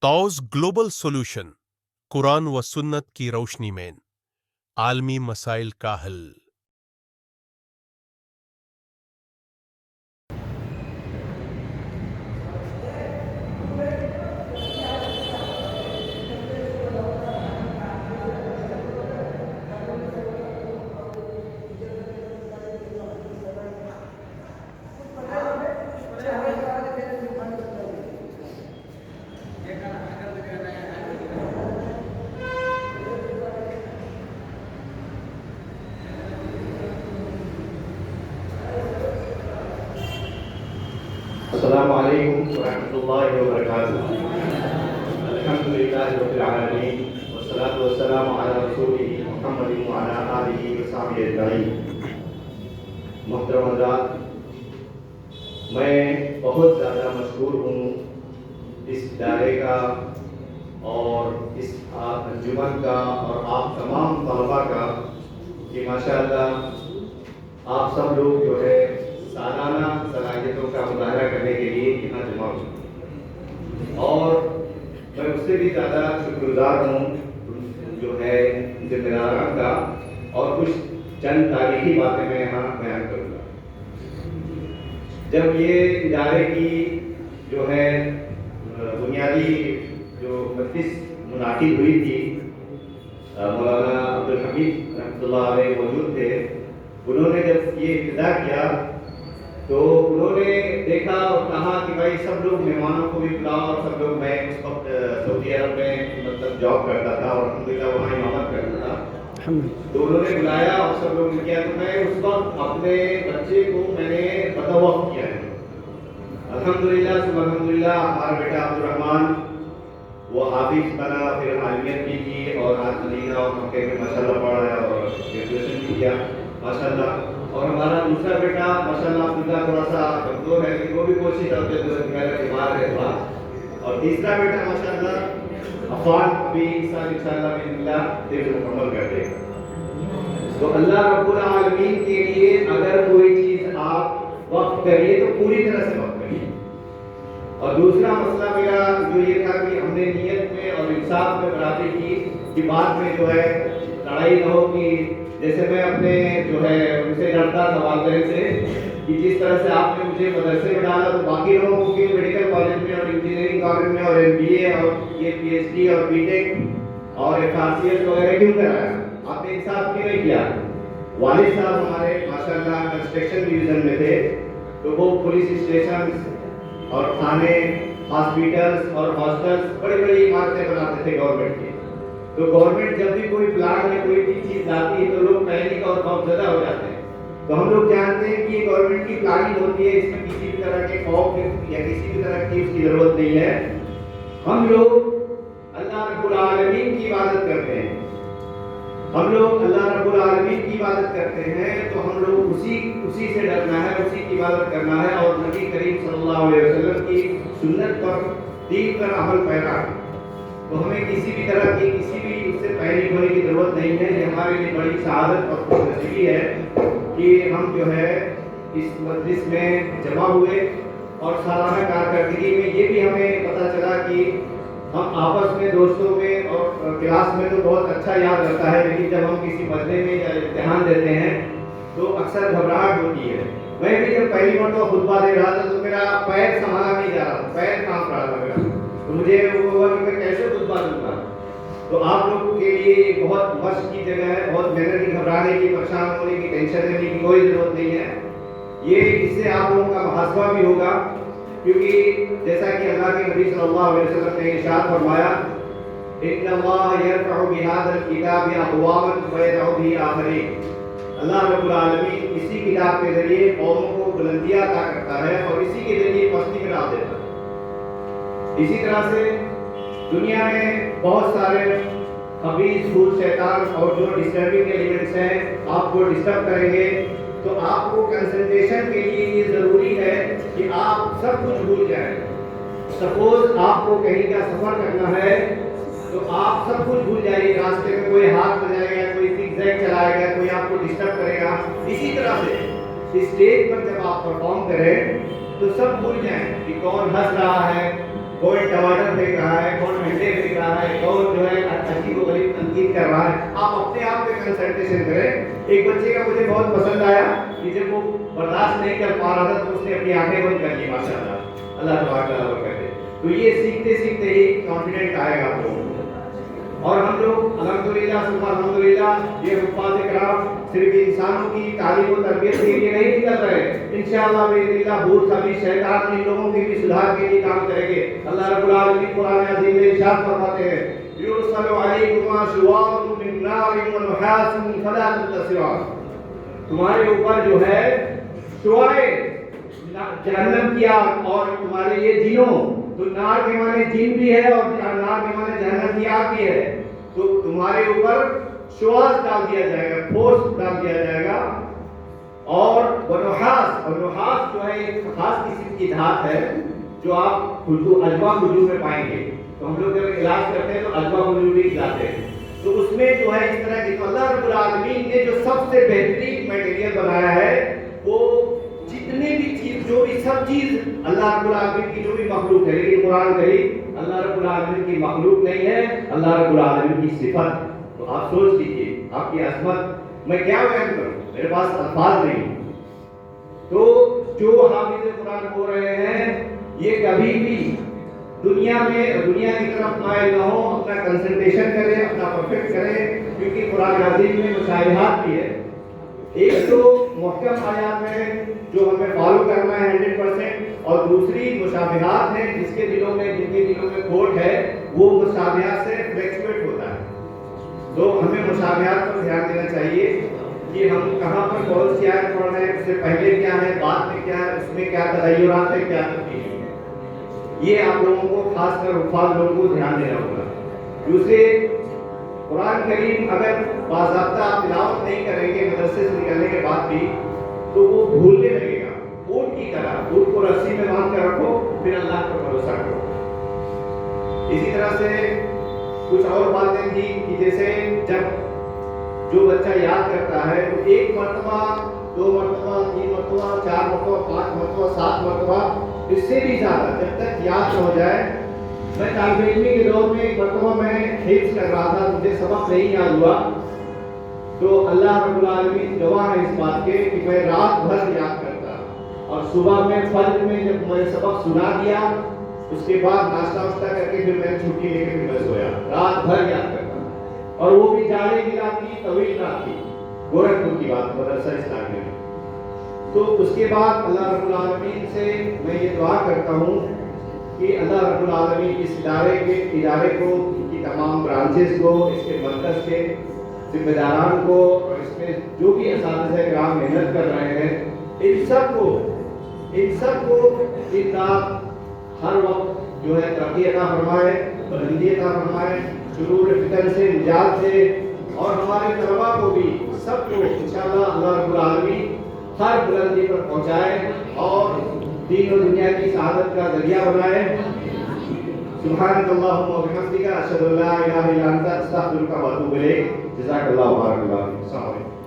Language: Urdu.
طوز گلوبل سولوشن قرآن و سنت کی روشنی میں عالمی مسائل کا حل۔ السلام علیکم ورحمۃ اللہ وبرکاتہ۔ الحمد للہ رب العالمین والصلاۃ والسلام علی رسولہ محمد وعلی آلہ وصحبہ اجمعین۔ محترم حضرات، میں بہت زیادہ مشکور ہوں اس ادارے کا اور اس انجمن کا اور آپ تمام طلباء کا کہ ماشاءاللہ آپ سب لوگ جو ہے سالانہ صلاحیتوں کا مظاہرہ کرنے کے لیے یہاں جمع ہوئے، اور میں اس سے بھی زیادہ شکر گزار ہوں جو ہے ذمہ داران کا، اور کچھ چند تاریخی باتیں میں یہاں بیان کروں گا۔ جب یہ ادارے کی جو ہے بنیادی جو مجلس منعقد ہوئی تھی، مولانا عبدالحمید رحمۃ اللہ علیہ موجود تھے، انہوں نے جب یہ ابتدا کیا تو انہوں نے دیکھا اور کہا کہ بھائی سب لوگ مہمانوں کو بھی بلاؤ، اور سب لوگ، میں اس وقت سعودی عرب میں مطلب جاب کرتا تھا اور الحمدللہ وہاں امامت کرتا تھا، تو انہوں نے بلایا اور سب لوگ نے کیا، تو میں اس وقت اپنے بچے کو میں نے متوقع کیا ہے۔ الحمدللہ ثم الحمدللہ ہمارا بیٹا عبدالرحمان وہ حافظ بنا، پھر عالمیت بھی کی، اور آج مدینہ اور مکے میں ماشاءاللہ پڑھ رہا ہے اور گریجویشن بھی کیا ماشاءاللہ۔ اور ہمارا دوسرا بیٹا ماشاءاللہ عبداللہ تھوڑا سا کمزور ہے لیکن وہ بھی کوشش کرتے ہیں، میرا بیمار ہے تھوڑا، اور تیسرا بیٹا ماشاءاللہ عفان بھی اس سال انشاءاللہ بإذن اللہ دل مکمل کر دے گا۔ تو اللہ رب العالمین کے لیے اگر کوئی چیز آپ وقف کریے تو پوری طرح سے وقف کریے۔ اور دوسرا مسئلہ میرا جو یہ تھا کہ ہم نے نیت میں اور انصاف میں برابری کی کہ بعد میں جو ہے لڑائی نہ ہو، کہ جیسے میں اپنے جو ہے ان سے لڑتا تھا والدین سے کہ جس طرح سے آپ نے مجھے مدرسے میں ڈالا تو باقی لوگوں کو کیوں میڈیکل کالج میں اور انجینئرنگ کالج میں اور MBA اور یہ PhD اور BTech اور FRCS وغیرہ کیوں کرایا؟ آپ نے انصاف کیوں نہیں کیا؟ والد صاحب ہمارے ماشاءاللہ کنسٹرکشن ڈویژن میں تھے، تو وہ پولیس اسٹیشن اور تھانے، ہاسپٹلس اور ہاسٹلس بڑی بڑی عمارتیں بناتے تھے گورنمنٹ کی۔ تو گورنمنٹ جب بھی کوئی پلان یا کوئی بھی چیز لاتی ہے تو لوگ پینک اور خوف زدہ ہو جاتے ہیں۔ تو ہم لوگ جانتے ہیں کہ یہ گورنمنٹ کی پلاننگ ہوتی ہے، اس میں کسی بھی طرح کے خوف یا کسی بھی طرح کی اس کی ضرورت نہیں ہے۔ ہم لوگ اللہ رب العالمین کی عبادت کرتے ہیں، ہم لوگ اللہ رب العالمین کی عبادت کرتے ہیں، تو ہم لوگ اسی سے ڈرنا ہے، اسی کی عبادت کرنا ہے، اور نبی کریم صلی اللہ علیہ وسلم کی سنت پر، دین پر عمل پیرا ہے۔ تو ہمیں کسی بھی طرح کی کسی بھی اس سے پینک ہونے کی ضرورت نہیں ہے۔ یہ ہمارے لیے بڑی سعادت اور خوش نصیبی ہے کہ ہم جو ہے اس مجلس میں جمع ہوئے، اور سالانہ کارکردگی میں یہ بھی ہمیں پتہ چلا کہ ہم آپس میں دوستوں میں اور کلاس میں تو بہت اچھا یاد رہتا ہے، لیکن جب ہم کسی مجلے میں یا امتحان دیتے ہیں تو اکثر گھبراہٹ ہوتی ہے۔ میں بھی جب پہلی مرتبہ خطبہ دے رہا تھا تو میرا پیر سنبھالا نہیں جا رہا تھا، پیر کانپ رہا تھا میرا، تو مجھے وہ ہوا کہ میں کیسے خطبہ دوں گا۔ تو آپ لوگوں کے لیے بہت مشق کی جگہ ہے، بہت محنت کی، گھبرانے کی، پریشان ہونے کی، ٹینشن لینے کی کوئی ضرورت نہیں ہے۔ یہ اس سے آپ لوگوں کا محاسبہ بھی ہوگا، کیونکہ جیسا کہ اللہ کے نبی صلی اللہ علیہ وسلم نے ارشاد فرمایا، ان اللہ یرفع بہذا الکتاب اقواما ویضع به آخرین۔ اللہ رب العالمین اسی کتاب کے ذریعے قوموں کو بلندیاں عطا کرتا ہے اور اسی کے ذریعے پستی میں ڈال دیتا ہے۔ اسی طرح سے دنیا میں بہت سارے خبیث بھوت شیطان اور جو ڈسٹربنگ ایلیمنٹس ہیں آپ کو ڈسٹرب کریں گے، تو آپ کو کنسنٹریشن کے لیے یہ ضروری ہے کہ آپ سب کچھ بھول جائیں۔ سپوز آپ کو کہیں کا سفر کرنا ہے تو آپ سب کچھ بھول جائیے، راستے میں کوئی ہاتھ بجائے گا، کوئی زگ زیگ چلائے گا، کوئی آپ کو ڈسٹرب کرے گا۔ اسی طرح سے اسٹیج پر جب آپ پرفارم کریں تو سب بھول جائیں کہ کون ہنس رہا ہے، کون ٹماٹر پھینک رہا ہے، کون تنقید کر رہا ہے، آپ اپنے آپ پہ کنسنٹریشن کریں. ایک بچے کا مجھے بہت پسند آیا کہ جب وہ برداشت نہیں کر پا رہا تھا تو اس نے اپنی آنکھیں بند کر لی. ماشاء اللہ، اللہ تبارک و تعالیٰ کرے. تو یہ سیکھتے سیکھتے ہی کانفیڈنٹ آئے گا آپ لوگوں کو. اور ہم لوگ الحمدللہ ثم الحمدللہ یہ حفاظ کرام صرف انسانوں کی تعلیم و تربیت کے لیے نہیں نکل رہے، انشاءاللہ باذن اللہ بھوت کبھی شیطان ان لوگوں کے بھی سدھار کے لیے کام کریں گے. اللہ رب العالمین قرآن عظیم میں ارشاد فرماتے ہیں یرسل علیکما شواظ من نار ونحاس فلا تنتصران. تمہارے اوپر جو ہے شعائیں جہنم کی آگ اور تمہارے یہ جنوں، تو نار کے معنی جن بھی ہے اور نار کے معنی جہنم کی آگ بھی ہے. تو تمہارے اوپر شواظ ڈال دیا جائے گا، فورس ڈال دیا جائے گا. اور نحاس جو ہے ایک خاص قسم کی دھات ہے جو آپ اجوا کھجور میں پائیں گے. تو ہم لوگ جب علاج کرتے ہیں تو اجوا کھجور بھی کھلاتے ہیں. تو اس میں جو ہے اس طرح کی، تو اللہ رب العالمین نے جو سب سے بہترین میٹیریل بنایا ہے وہ جتنے بھی چیز، جو بھی سب چیز اللہ رب العالمین کی جو بھی مخلوق ہے، لیکن قرآن کریم اللہ رب العالمین کی مخلوق نہیں ہے، اللہ رب العالمین کی صفت. تو آپ سوچ لیجیے آپ کی عظمت میں کیا بیان کروں، میرے پاس الفاظ نہیں. تو جو حافظ قرآن ہو رہے ہیں یہ کبھی بھی دنیا کی طرف مائل نہ ہو، اپنا کنسنٹریشن کریں، اپنا پرفیکٹ کریں، کیونکہ قرآن عظیم میں مشابہات بھی ہے. ایک تو محکم آیات ہے جو ہمیں فالو کرنا ہے 100%، اور دوسری مشابہات ہیں جن کے دلوں میں کھوٹ ہے وہ مشابہات سے فلیکچویٹ ہوتا ہے. تو ہمیں مشابہات پر دھیان دینا چاہیے کہ ہم کہاں پر کون سی آیت پڑھ رہے ہیں، اس سے پہلے کیا ہے، بعد میں کیا ہے، اس میں کیا تغیرات ہے، کیا تبدیلی ہے. یہ آپ لوگوں کو خاص کر حفاظ لوگوں کو دھیان دینا ہوگا. دوسرے، قرآن کریم اگر باضابطہ آپ تلاوت نہیں کریں گے مدرسے سے نکلنے کے بعد بھی تو وہ بھولنے لگے گا. اونٹ کی طرح اونٹ کو رسی میں باندھ کر رکھو، پھر اللہ پر بھروسہ کرو. اسی طرح سے کچھ اور باتیں تھی کہ جیسے جب جو بچہ یاد کرتا ہے تو 1 مرتبہ 2 مرتبہ 3 مرتبہ 4 مرتبہ 5 مرتبہ 7 مرتبہ، اس سے بھی زیادہ جب تک یاد نہ ہو جائے. میں طالب علمی کے دور میں ایک مرتبہ میں حفظ کر رہا تھا، مجھے سبق نہیں یاد ہوا، تو اللہ رب العالمین گواہ ہے اس بات کے کہ میں رات بھر یاد کرتا اور صبح میں فجر میں جب میں سبق سنا دیا اس کے بعد ناشتہ واشتہ کر کے پھر میں چھٹی لے کے پھر میں سویا. رات بھر یاد کرتا، اور وہ بھی جانے کی رات کی، طویل رات کی، گورکھپور کی بات، مدرسہ اسلامیہ میں. تو اس کے بعد اللہ رب العالمین سے میں یہ دعا کرتا ہوں کہ اللہ رب العالمین اس ادارے کو، کی تمام برانچز کو، اس کے مرکز کے ذمہ داران کو، اور اس میں جو بھی اساتذہ کرام محنت کر رہے ہیں، ان سب کو دن رات ہر وقت جو ہے ترقی عطا فرمائے، بلندی عطا فرمائے، شرور فتن سے، نجات سے، اور ہمارے طلباء کو بھی سب کو انشاءاللہ اللہ رب العالمین ہر بلندی پر پہنچائے اور دین و دنیا کی سعادت کا ذریعہ بنائے. سبحانک اللہم و بحمدک، اشہد ان لا الہ الا انت، استغفرک و اتوب الیک. جزاک اللہ و بارک اللہ. السلام علیکم.